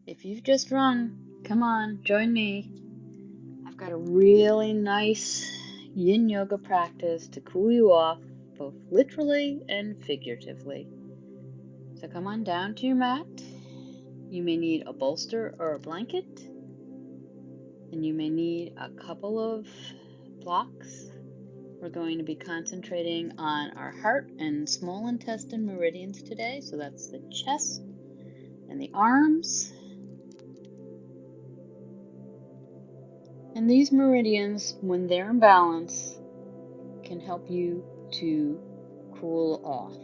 If you've just run, come on, join me. I've got a really nice Yin Yoga practice to cool you off, both literally and figuratively. So come on down to your mat. You may need a bolster or a blanket, and you may need a couple of blocks. We're going to be concentrating on our heart and small intestine meridians today, so that's the chest and the arms. And these meridians, when they're in balance, can help you to cool off,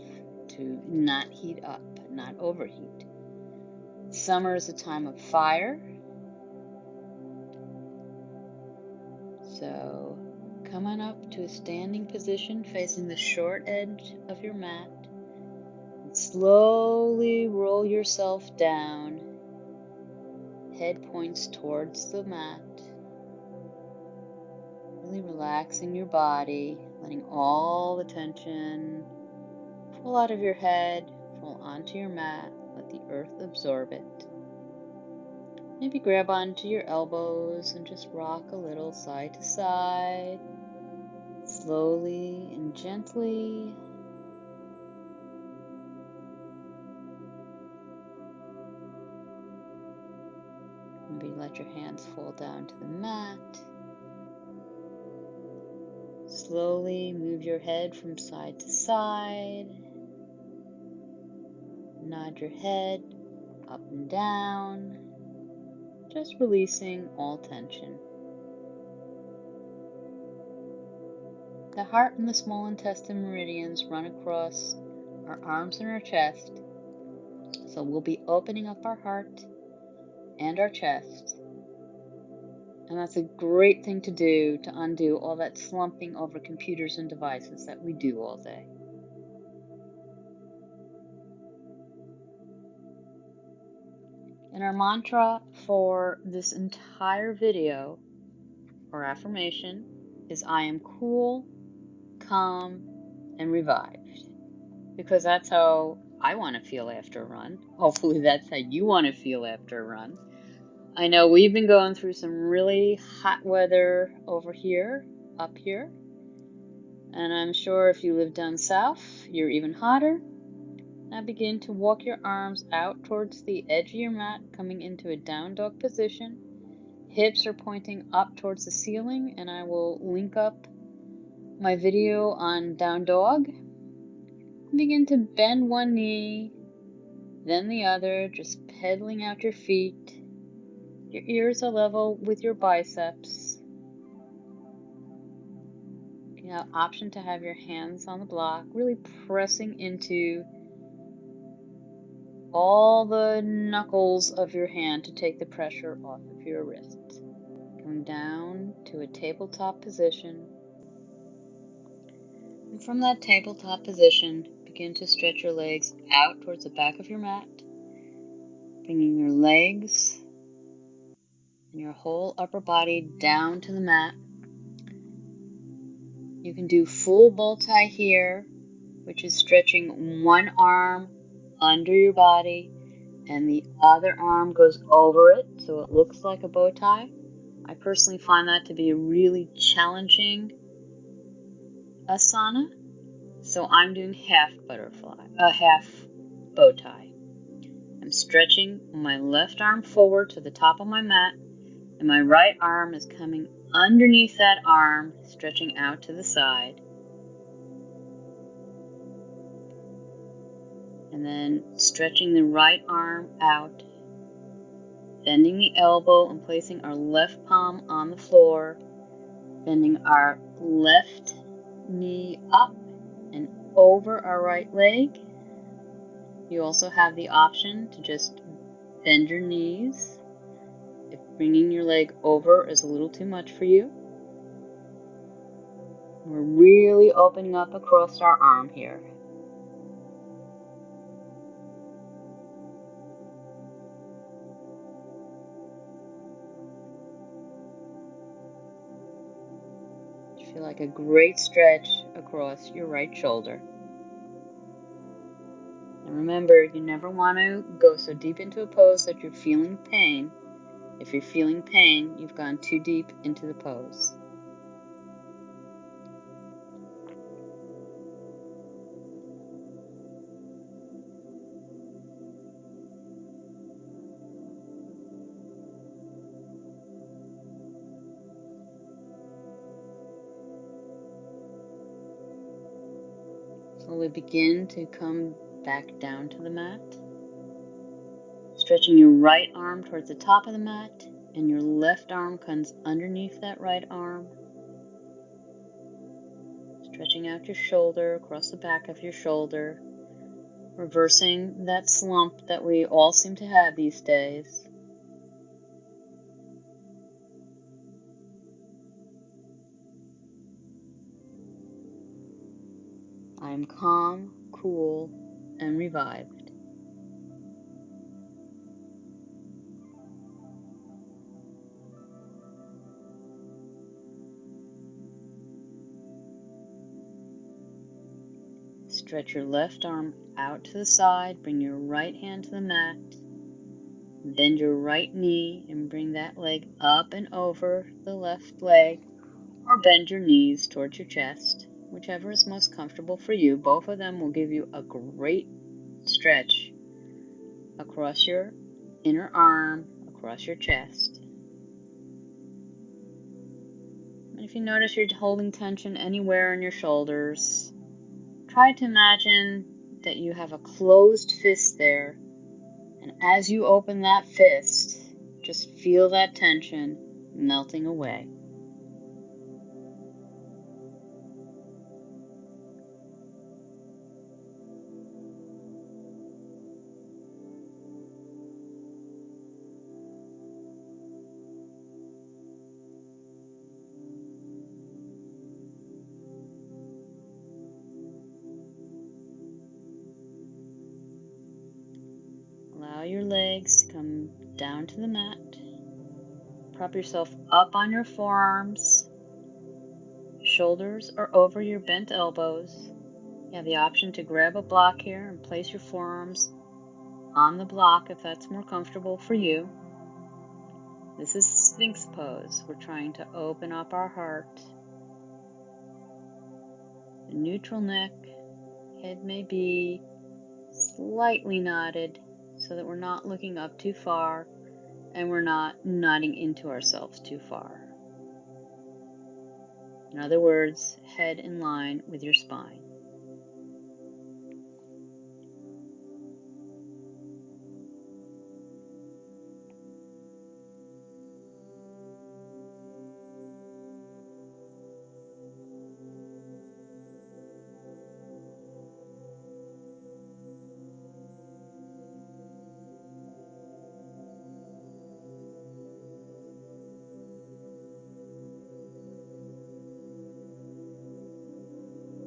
to not heat up, not overheat. Summer is a time of fire, so come on up to a standing position facing the short edge of your mat and slowly roll yourself down. Head points towards the mat. Really relaxing your body, letting all the tension fall out of your head, fall onto your mat, let the earth absorb it. Maybe grab onto your elbows and just rock a little side to side, slowly and gently. Maybe let your hands fall down to the mat. Slowly move your head from side to side. Nod your head up and down, just releasing all tension. The heart and the small intestine meridians run across our arms and our chest, so we'll be opening up our heart and our chest. And that's a great thing to do to undo all that slumping over computers and devices that we do all day. And our mantra for this entire video or affirmation is I am cool, calm, and revived. Because that's how I want to feel after a run. Hopefully that's how you want to feel after a run. I know we've been going through some really hot weather over here, up here. And I'm sure if you live down south, you're even hotter. Now begin to walk your arms out towards the edge of your mat, coming into a down dog position. Hips are pointing up towards the ceiling, and I will link up my video on down dog. Begin to bend one knee, then the other, just pedaling out your feet. Your ears are level with your biceps. You have option to have your hands on the block, really pressing into all the knuckles of your hand to take the pressure off of your wrist. Going down to a tabletop position. And from that tabletop position, begin to stretch your legs out towards the back of your mat, bringing your legs and your whole upper body down to the mat. You can do full bow tie here, which is stretching one arm under your body and the other arm goes over it so it looks like a bow tie. I personally find that to be a really challenging asana, so I'm doing half bow tie. I'm stretching my left arm forward to the top of my mat, and my right arm is coming underneath that arm, stretching out to the side. And then stretching the right arm out, bending the elbow and placing our left palm on the floor, bending our left knee up and over our right leg. You also have the option to just bend your knees if bringing your leg over is a little too much for you. We're really opening up across our arm here. Feel like a great stretch across your right shoulder. And remember, you never want to go so deep into a pose that you're feeling pain. If you're feeling pain, you've gone too deep into the pose. Slowly begin to come back down to the mat. Stretching your right arm towards the top of the mat, and your left arm comes underneath that right arm. Stretching out your shoulder across the back of your shoulder, reversing that slump that we all seem to have these days. I am calm, cool, and revived. Stretch your left arm out to the side, bring your right hand to the mat, bend your right knee and bring that leg up and over the left leg, or bend your knees towards your chest, whichever is most comfortable for you. Both of them will give you a great stretch across your inner arm, across your chest. And if you notice you're holding tension anywhere in your shoulders, try to imagine that you have a closed fist there, and as you open that fist, just feel that tension melting away. Allow your legs to come down to the mat. Prop yourself up on your forearms. Shoulders are over your bent elbows. You have the option to grab a block here and place your forearms on the block if that's more comfortable for you. This is Sphinx pose. We're trying to open up our heart. A neutral neck. Head may be slightly nodded so that we're not looking up too far and we're not nodding into ourselves too far. In other words, head in line with your spine.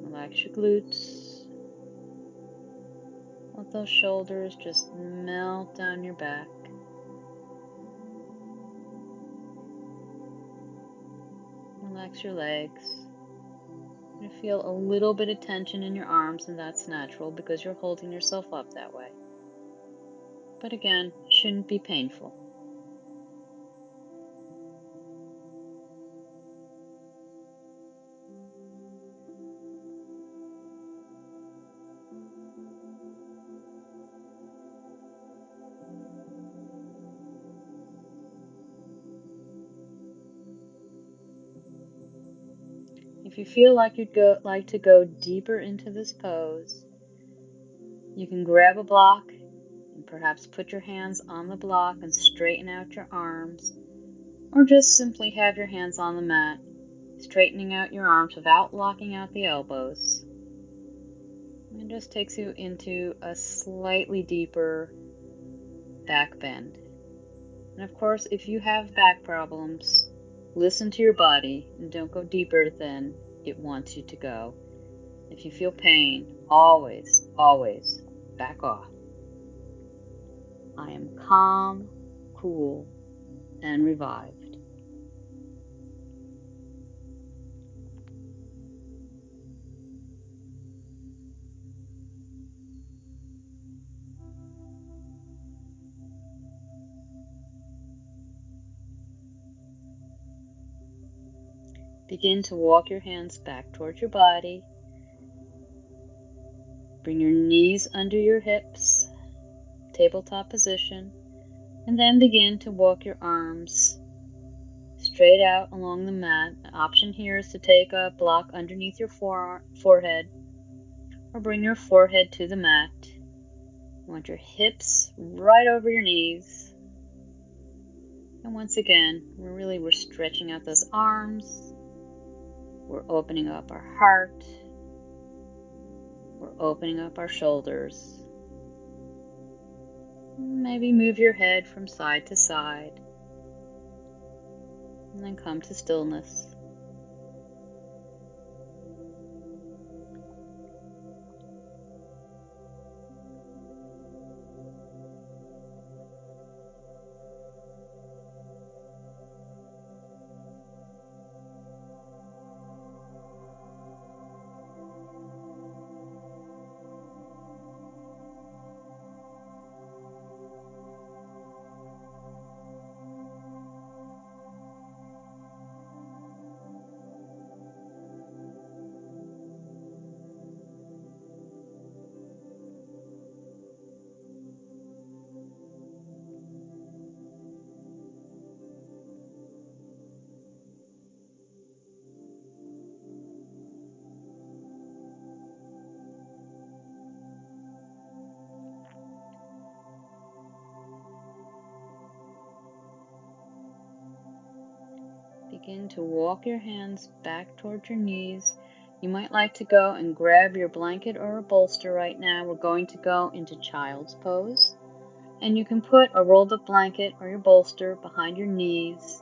Relax your glutes. Let those shoulders just melt down your back. Relax your legs. You feel a little bit of tension in your arms, and that's natural because you're holding yourself up that way. But again, it shouldn't be painful. If you feel like you'd like to go deeper into this pose, you can grab a block and perhaps put your hands on the block and straighten out your arms, or just simply have your hands on the mat, straightening out your arms without locking out the elbows. It just takes you into a slightly deeper back bend. And of course, if you have back problems, listen to your body and don't go deeper than it wants you to go. If you feel pain, always, always back off. I am calm, cool, and revived. Begin to walk your hands back towards your body. Bring your knees under your hips, tabletop position, and then begin to walk your arms straight out along the mat. The option here is to take a block underneath your forehead or bring your forehead to the mat. You want your hips right over your knees. And once again, we're stretching out those arms. We're opening up our heart. We're opening up our shoulders. Maybe move your head from side to side. And then come to stillness. Begin to walk your hands back towards your knees. You might like to go and grab your blanket or a bolster right now. We're going to go into child's pose. And you can put a rolled up blanket or your bolster behind your knees.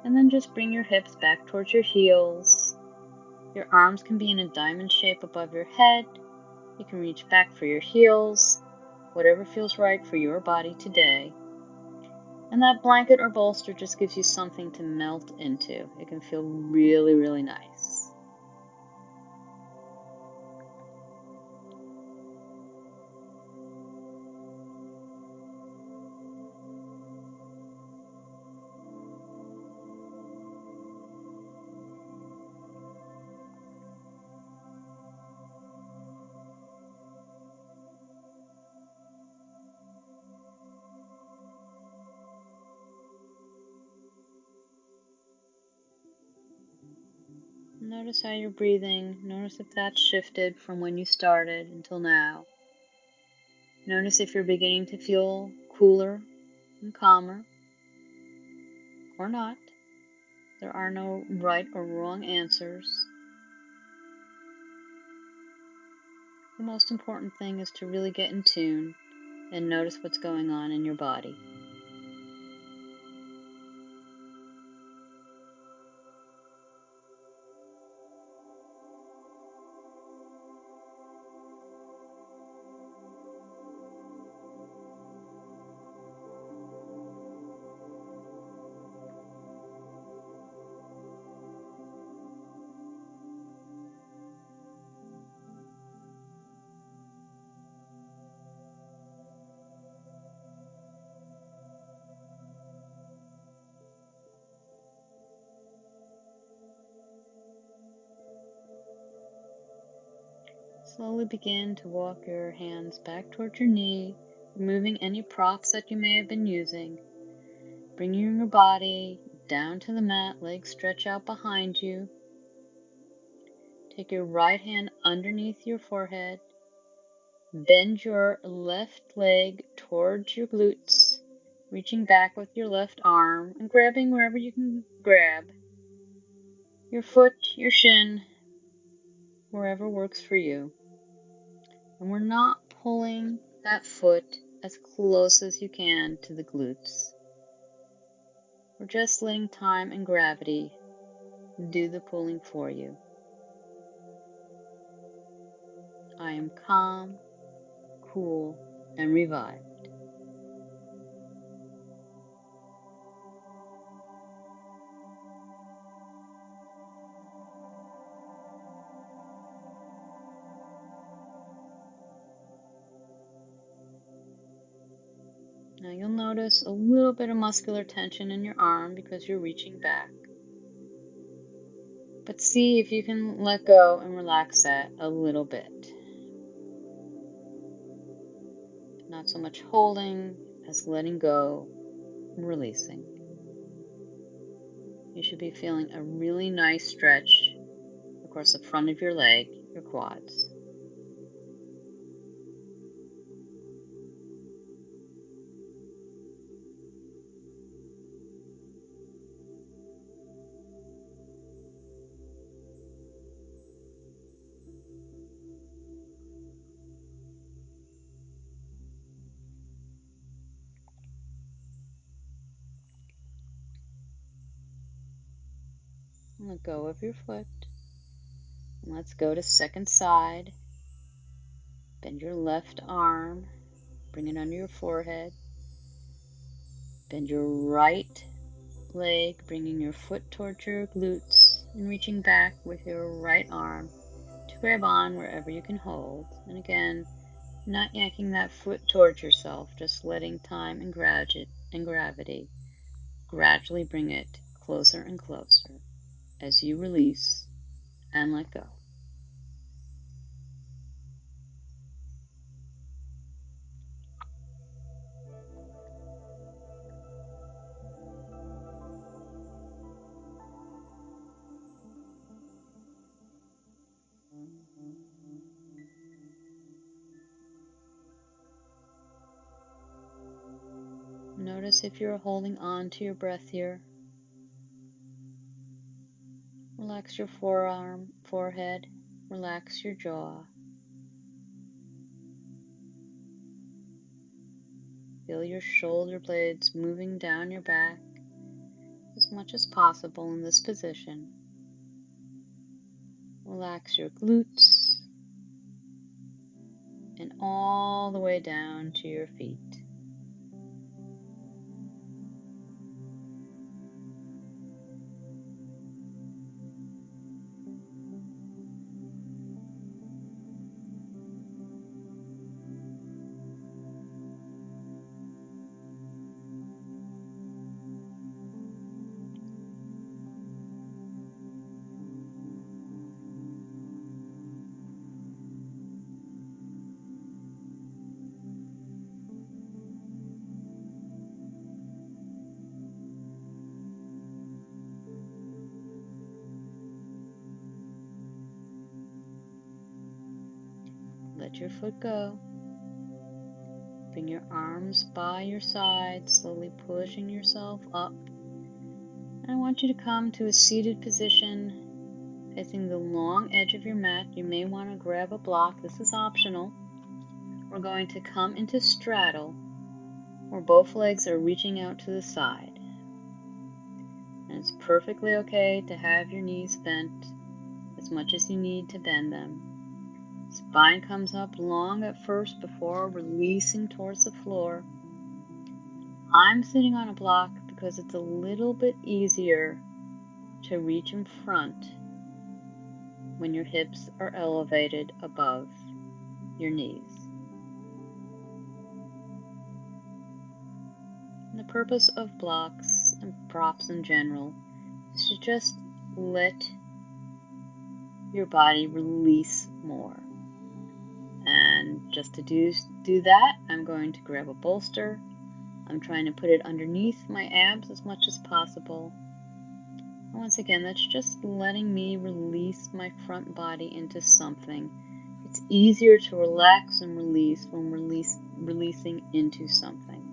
And then just bring your hips back towards your heels. Your arms can be in a diamond shape above your head. You can reach back for your heels. Whatever feels right for your body today. And that blanket or bolster just gives you something to melt into. It can feel really, really nice. Notice how you're breathing. Notice if that's shifted from when you started until now. Notice if you're beginning to feel cooler and calmer or not. There are no right or wrong answers. The most important thing is to really get in tune and notice what's going on in your body. Slowly begin to walk your hands back towards your knee, removing any props that you may have been using. Bringing your body down to the mat, legs stretch out behind you. Take your right hand underneath your forehead. Bend your left leg towards your glutes, reaching back with your left arm and grabbing wherever you can grab. Your foot, your shin, wherever works for you. And we're not pulling that foot as close as you can to the glutes. We're just letting time and gravity do the pulling for you. I am calm, cool, and revived. Now you'll notice a little bit of muscular tension in your arm because you're reaching back. But see if you can let go and relax that a little bit. Not so much holding as letting go and releasing. You should be feeling a really nice stretch across the front of your leg, your quads. Let go of your foot. And let's go to second side. Bend your left arm. Bring it under your forehead. Bend your right leg, bringing your foot towards your glutes and reaching back with your right arm to grab on wherever you can hold. And again, not yanking that foot towards yourself, just letting time and gravity gradually bring it closer and closer as you release and let go. Notice if you're holding on to your breath here. Relax your forearm, forehead, relax your jaw. Feel your shoulder blades moving down your back as much as possible in this position. Relax your glutes and all the way down to your feet. Let your foot go. Bring your arms by your side, slowly pushing yourself up. And I want you to come to a seated position, facing the long edge of your mat. You may want to grab a block. This is optional. We're going to come into straddle, where both legs are reaching out to the side. And it's perfectly okay to have your knees bent as much as you need to bend them. Spine comes up long at first before releasing towards the floor. I'm sitting on a block because it's a little bit easier to reach in front when your hips are elevated above your knees. And the purpose of blocks and props in general is to just let your body release more. And just to do that, I'm going to grab a bolster. I'm trying to put it underneath my abs as much as possible. And once again, that's just letting me release my front body into something. It's easier to relax and release when releasing into something.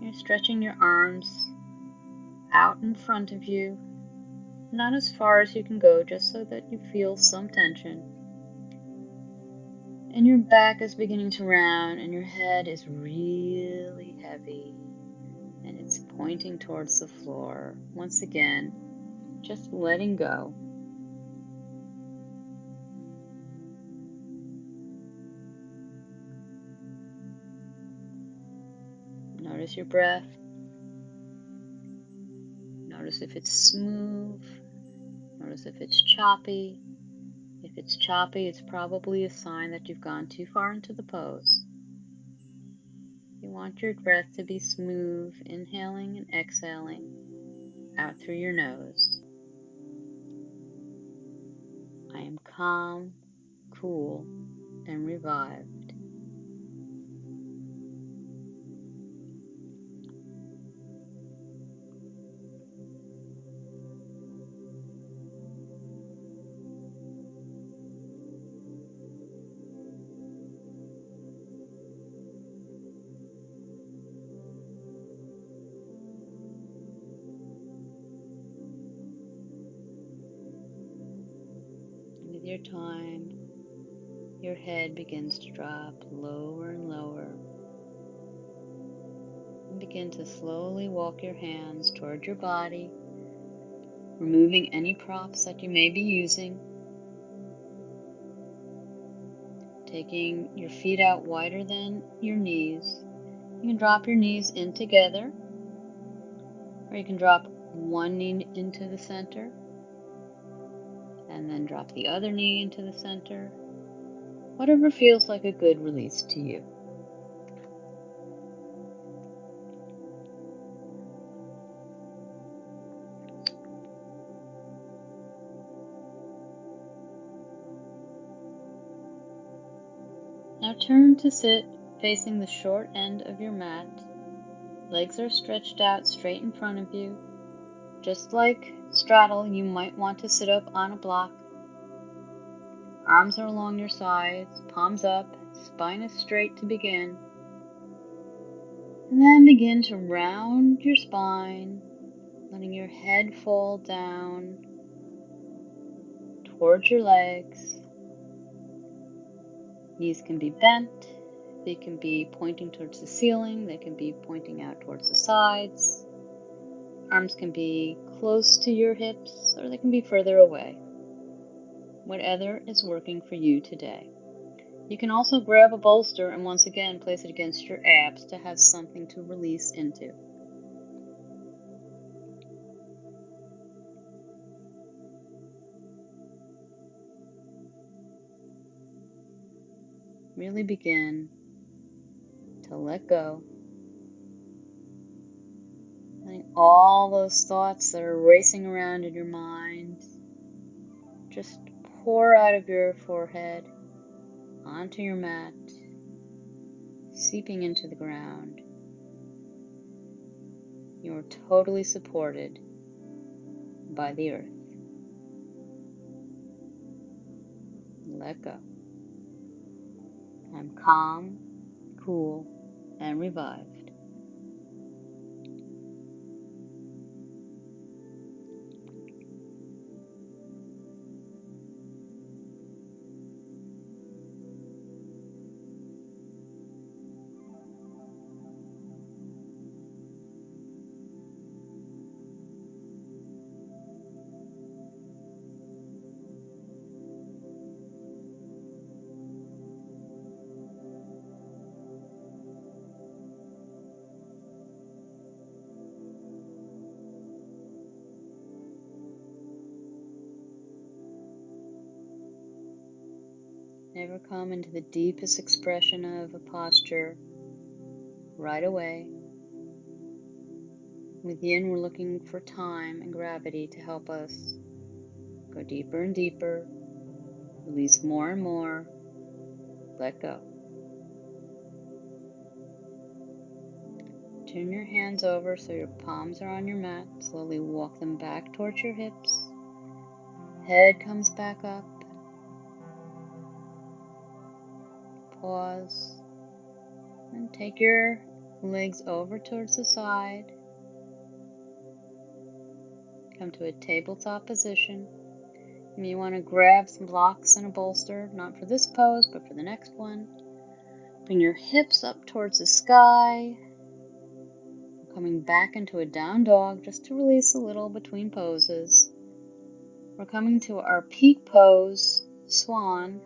You're stretching your arms out in front of you, not as far as you can go, just so that you feel some tension. And your back is beginning to round, and your head is really heavy, and it's pointing towards the floor. Once again, just letting go. Notice your breath. Notice if it's smooth. Notice if it's choppy. If it's choppy, it's probably a sign that you've gone too far into the pose. You want your breath to be smooth, inhaling and exhaling out through your nose. I am calm, cool, and revived. With your time, your head begins to drop lower and lower. And begin to slowly walk your hands toward your body, removing any props that you may be using. Taking your feet out wider than your knees. You can drop your knees in together, or you can drop one knee into the center, and then drop the other knee into the center. Whatever feels like a good release to you. Now turn to sit facing the short end of your mat. Legs are stretched out straight in front of you. Just like straddle, you might want to sit up on a block. Arms are along your sides, palms up, spine is straight to begin. And then begin to round your spine, letting your head fall down towards your legs. Knees can be bent, they can be pointing towards the ceiling, they can be pointing out towards the sides. Arms can be close to your hips, or they can be further away. Whatever is working for you today. You can also grab a bolster and once again place it against your abs to have something to release into. Really begin to let go. Letting all those thoughts that are racing around in your mind just pour out of your forehead onto your mat, seeping into the ground. You are totally supported by the earth. Let go. I'm calm, cool, and revived. Never come into the deepest expression of a posture right away. With Yin, we're looking for time and gravity to help us go deeper and deeper, release more and more, let go. Turn your hands over so your palms are on your mat. Slowly walk them back towards your hips. Head comes back up. Pause. And take your legs over towards the side. Come to a tabletop position. You may want to grab some blocks and a bolster, not for this pose, but for the next one. Bring your hips up towards the sky. Coming back into a down dog just to release a little between poses. We're coming to our peak pose, swan.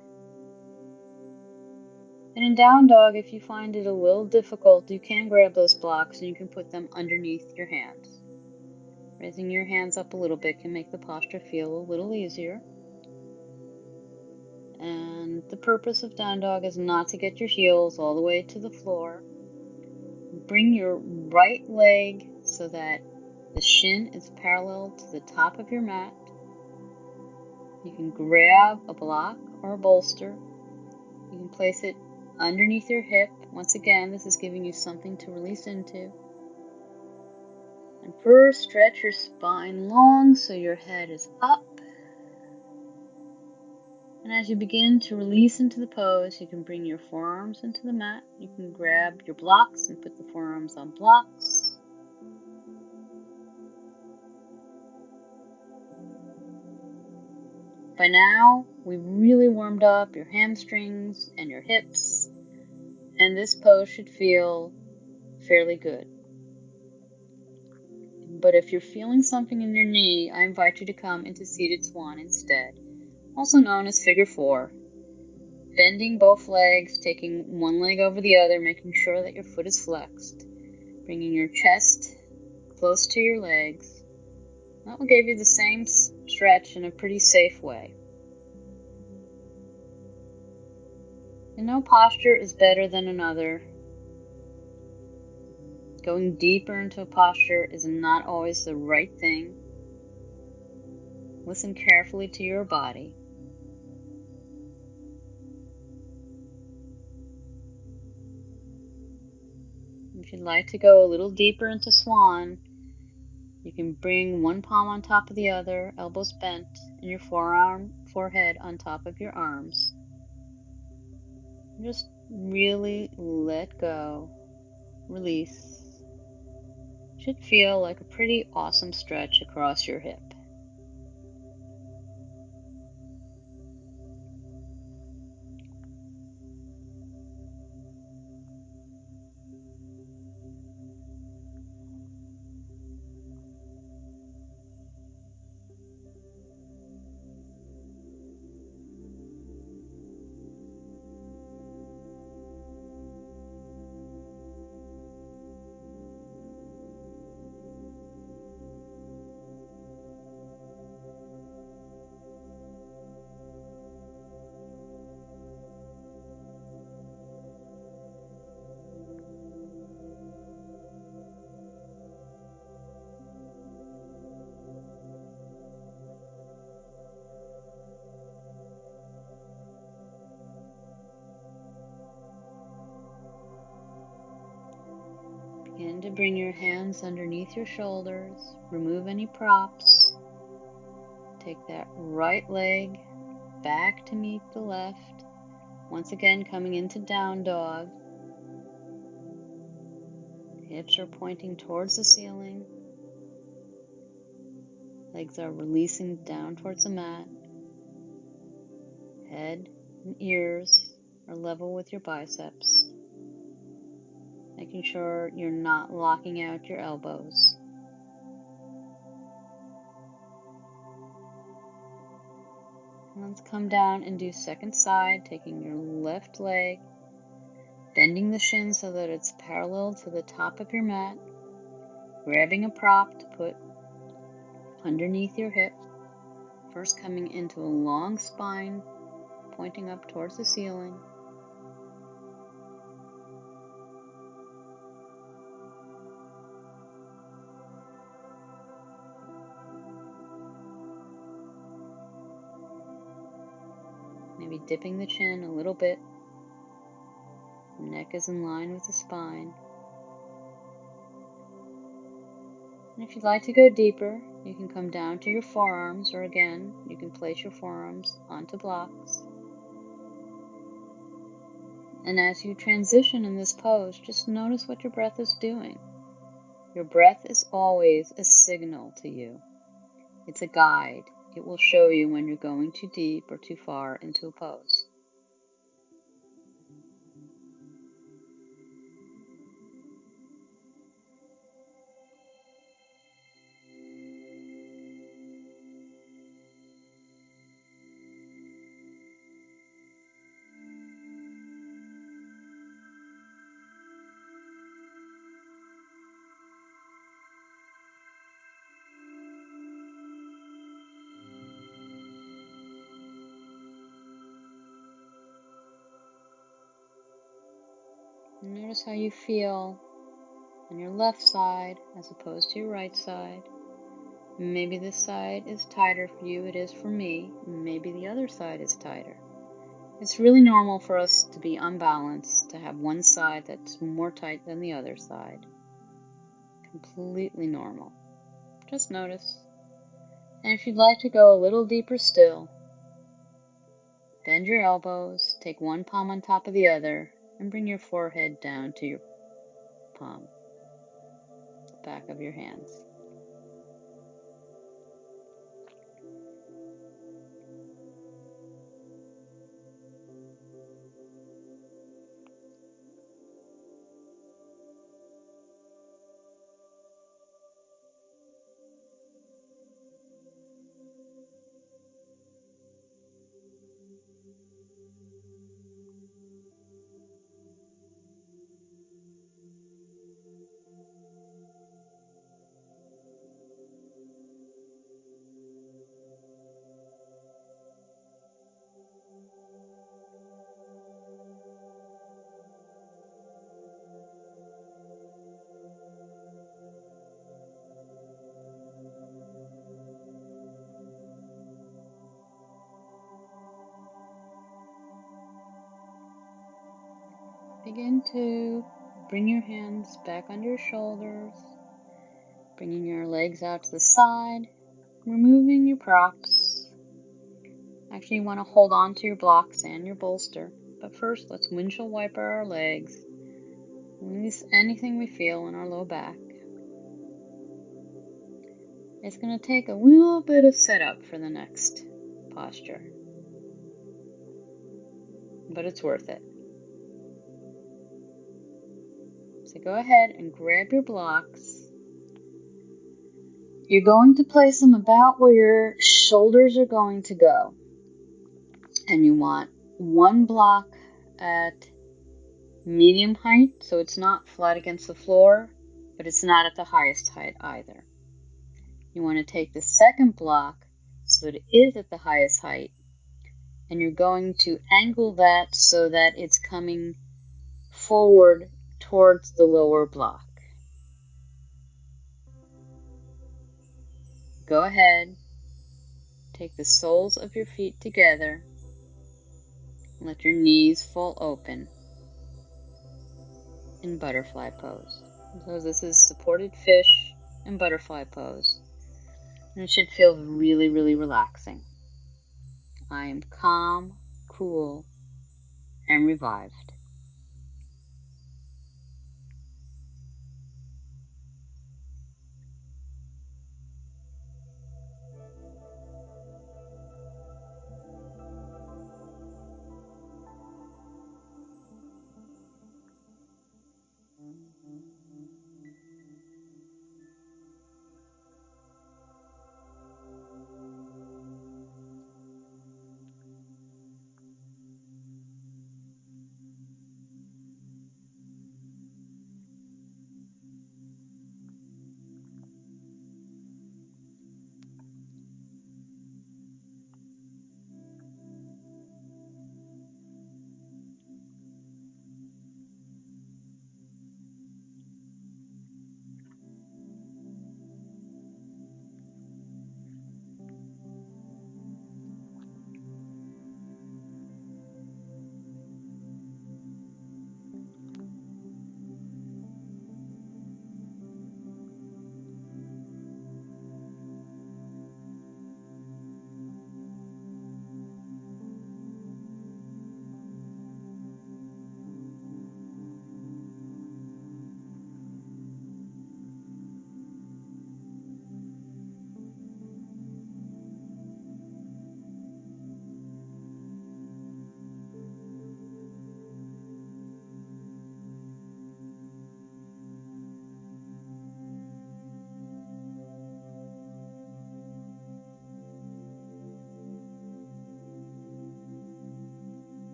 And in down dog, if you find it a little difficult, you can grab those blocks and you can put them underneath your hands. Raising your hands up a little bit can make the posture feel a little easier. And the purpose of down dog is not to get your heels all the way to the floor. Bring your right leg so that the shin is parallel to the top of your mat. You can grab a block or a bolster. You can place it underneath your hip. Once again, this is giving you something to release into. And first, stretch your spine long so your head is up. And as you begin to release into the pose, you can bring your forearms into the mat. You can grab your blocks and put the forearms on blocks. By now, we've really warmed up your hamstrings and your hips, and this pose should feel fairly good. But if you're feeling something in your knee, I invite you to come into seated swan instead, also known as figure 4. Bending both legs, taking one leg over the other, making sure that your foot is flexed, bringing your chest close to your legs. That will give you the same stretch in a pretty safe way. And no posture is better than another. Going deeper into a posture is not always the right thing. Listen carefully to your body. If you'd like to go a little deeper into swan, you can bring one palm on top of the other, elbows bent, and your forehead on top of your arms. Just really let go, release. Should feel like a pretty awesome stretch across your hip. Begin to bring your hands underneath your shoulders. Remove any props. Take that right leg back to meet the left. Once again, coming into down dog. Hips are pointing towards the ceiling. Legs are releasing down towards the mat. Head and ears are level with your biceps. Making sure you're not locking out your elbows. Let's come down and do second side, taking your left leg, bending the shin so that it's parallel to the top of your mat, grabbing a prop to put underneath your hip, first coming into a long spine, pointing up towards the ceiling. Maybe dipping the chin a little bit. The neck is in line with the spine. And if you'd like to go deeper, you can come down to your forearms, or again, you can place your forearms onto blocks. And as you transition in this pose, just notice what your breath is doing. Your breath is always a signal to you. It's a guide. It will show you when you're going too deep or too far into a pose. Notice how you feel on your left side as opposed to your right side. Maybe this side is tighter for you. It is for me. Maybe the other side is tighter. It's really normal for us to be unbalanced, to have one side that's more tight than the other side. Completely normal. Just notice. And if you'd like to go a little deeper still, bend your elbows, take one palm on top of the other, and bring your forehead down to your palm, the back of your hands. Begin to bring your hands back under your shoulders, bringing your legs out to the side, removing your props. Actually, you want to hold on to your blocks and your bolster, but first let's windshield wiper our legs, release anything we feel in our low back. It's going to take a little bit of setup for the next posture, but it's worth it. So go ahead and grab your blocks. You're going to place them about where your shoulders are going to go. And you want one block at medium height, so it's not flat against the floor, but it's not at the highest height either. You want to take the second block so it is at the highest height, and you're going to angle that so that it's coming forward towards the lower block. Go ahead, take the soles of your feet together, and let your knees fall open in butterfly pose. So this is supported fish and butterfly pose. And it should feel really, really relaxing. I am calm, cool, and revived.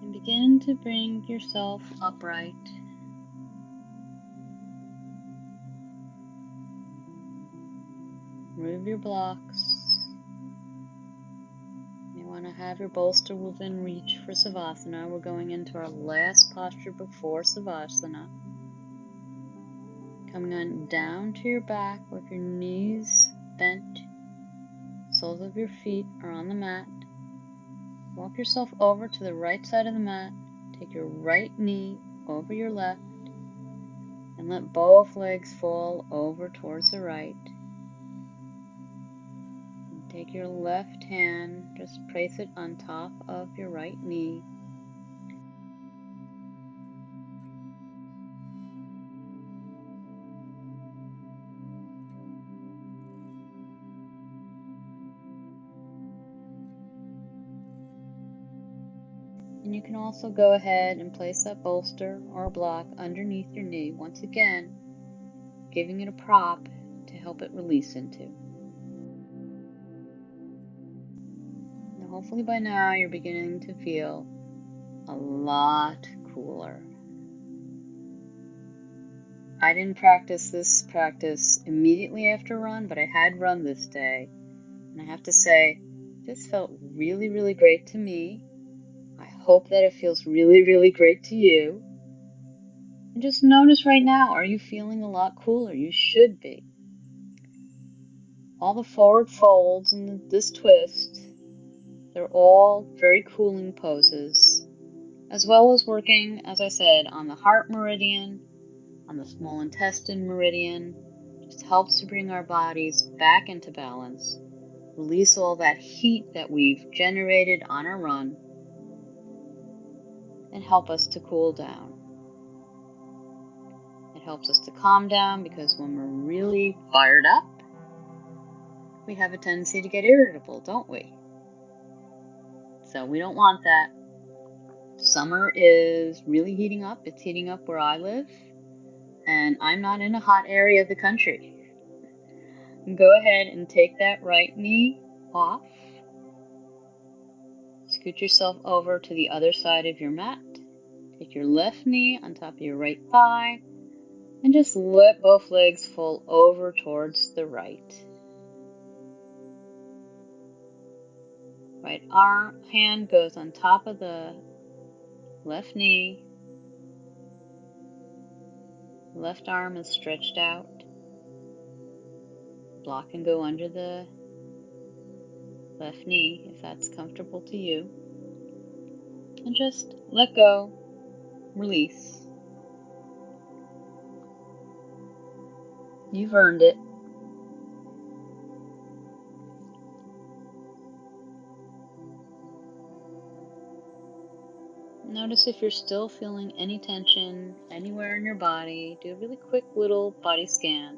And begin to bring yourself upright. Remove your blocks. You want to have your bolster within reach for Savasana. We're going into our last posture before Savasana. Coming on down to your back with your knees bent. Soles of your feet are on the mat. Walk yourself over to the right side of the mat. Take your right knee over your left and let both legs fall over towards the right. And take your left hand, just place it on top of your right knee. And you can also go ahead and place that bolster or block underneath your knee, once again, giving it a prop to help it release into. Now, hopefully by now you're beginning to feel a lot cooler. I didn't practice this practice immediately after run, but I had run this day. And I have to say, this felt really, really great to me. I hope that it feels really, really great to you. And just notice right now, are you feeling a lot cooler? You should be. All the forward folds and this twist, they're all very cooling poses, as well as working, as I said, on the heart meridian, on the small intestine meridian. Just helps to bring our bodies back into balance, release all that heat that we've generated on our run, and help us to cool down. It helps us to calm down because when we're really fired up, we have a tendency to get irritable, don't we? So we don't want that. Summer is really heating up. It's heating up where I live, and I'm not in a hot area of the country. Go ahead and take that right knee off. Scoot yourself over to the other side of your mat. Take your left knee on top of your right thigh and just let both legs fall over towards the right. Right hand goes on top of the left knee. Left arm is stretched out. Block can go under the left knee if that's comfortable to you. And just let go, release. You've earned it. Notice if you're still feeling any tension anywhere in your body. Do a really quick little body scan.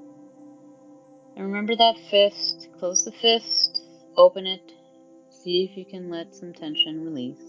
And remember that fist. Close the fist, open it. See if you can let some tension release.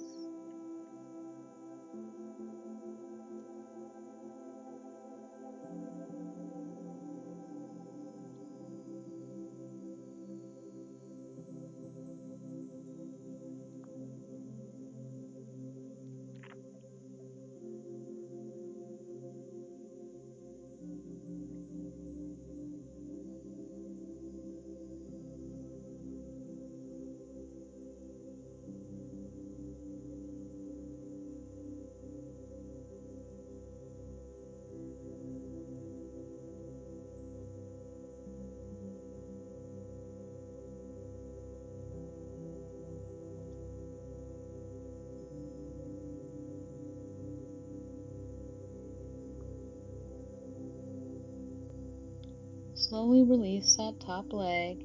Slowly release that top leg.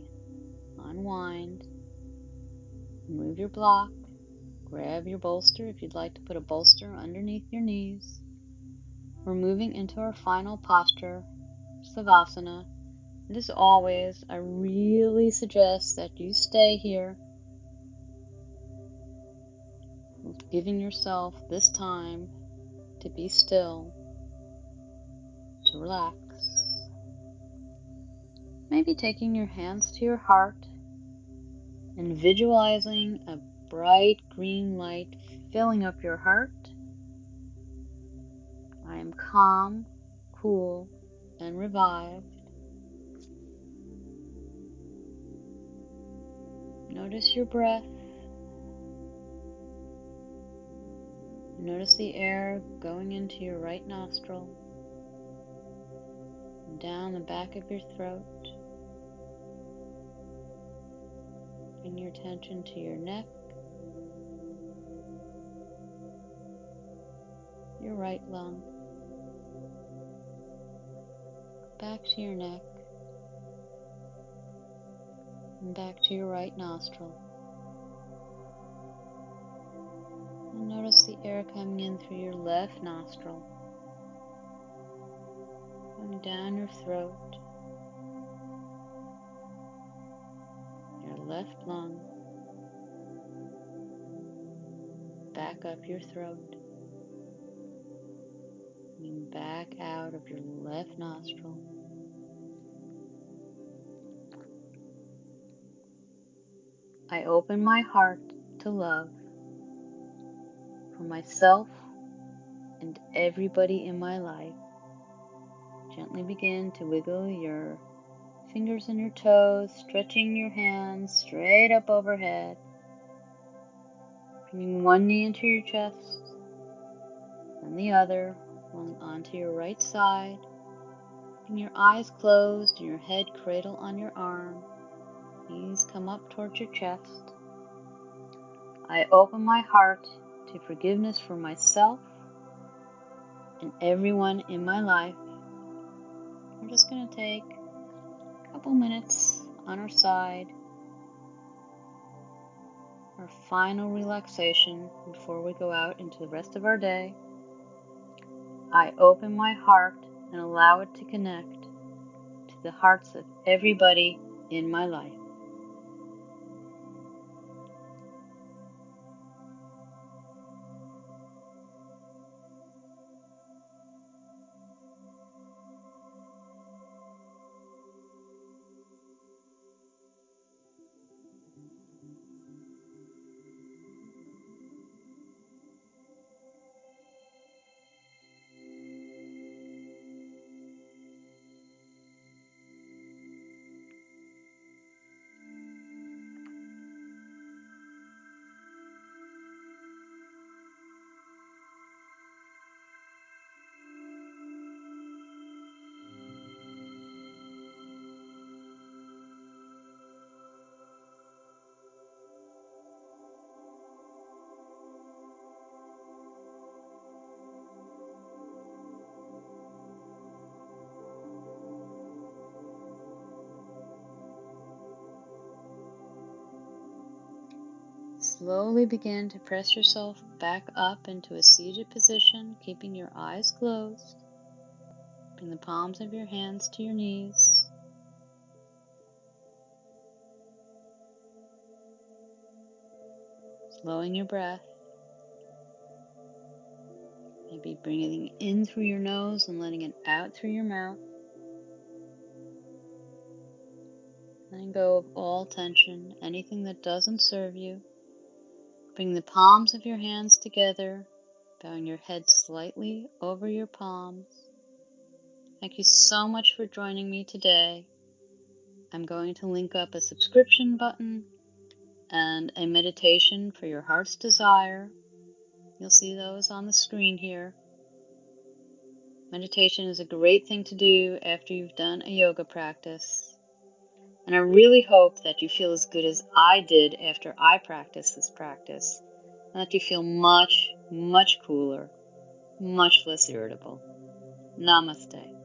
Unwind. Remove your block. Grab your bolster if you'd like to put a bolster underneath your knees. We're moving into our final posture, Savasana. And as always, I really suggest that you stay here, giving yourself this time to be still, to relax. Maybe taking your hands to your heart and visualizing a bright green light filling up your heart. I am calm, cool, and revived. Notice your breath. Notice the air going into your right nostril, down the back of your throat. Bring your attention to your neck, your right lung, back to your neck, and back to your right nostril. And notice the air coming in through your left nostril, going down your throat, your left lung, back up your throat, and back out of your left nostril. I open my heart to love for myself and everybody in my life. Gently begin to wiggle your fingers and your toes, stretching your hands straight up overhead. Bringing one knee into your chest, then the other, rolling onto your right side. Keeping your eyes closed and your head cradle on your arm. Knees come up towards your chest. I open my heart to forgiveness for myself and everyone in my life. We're just going to take a couple minutes on our side, our final relaxation before we go out into the rest of our day. I open my heart and allow it to connect to the hearts of everybody in my life. Slowly begin to press yourself back up into a seated position, keeping your eyes closed. Bring the palms of your hands to your knees. Slowing your breath. Maybe breathing in through your nose and letting it out through your mouth. Letting go of all tension, anything that doesn't serve you. Bring the palms of your hands together, bowing your head slightly over your palms. Thank you so much for joining me today. I'm going to link up a subscription button and a meditation for your heart's desire. You'll see those on the screen here. Meditation is a great thing to do after you've done a yoga practice. And I really hope that you feel as good as I did after I practiced this practice, and that you feel much, much cooler, much less irritable. Namaste.